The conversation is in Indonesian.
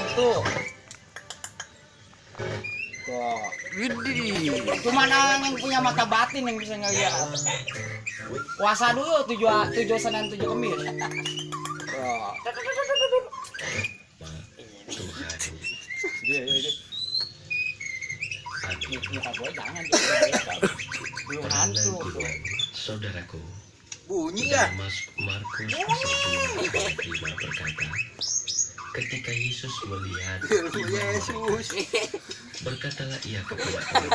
hantu. Tuh. Widih. Cuma yang punya mata batin yang bisa ngeliat. Puasa dulu 7 Senin 7 Kamis. Tuh. Iya. Muka gue jangan belum hantu tuh. Saudaraku, Bunyi ya. Markus pasal 2 ayat 5 berkata, ketika Yesus melihat Yesus. berkatalah ia kepada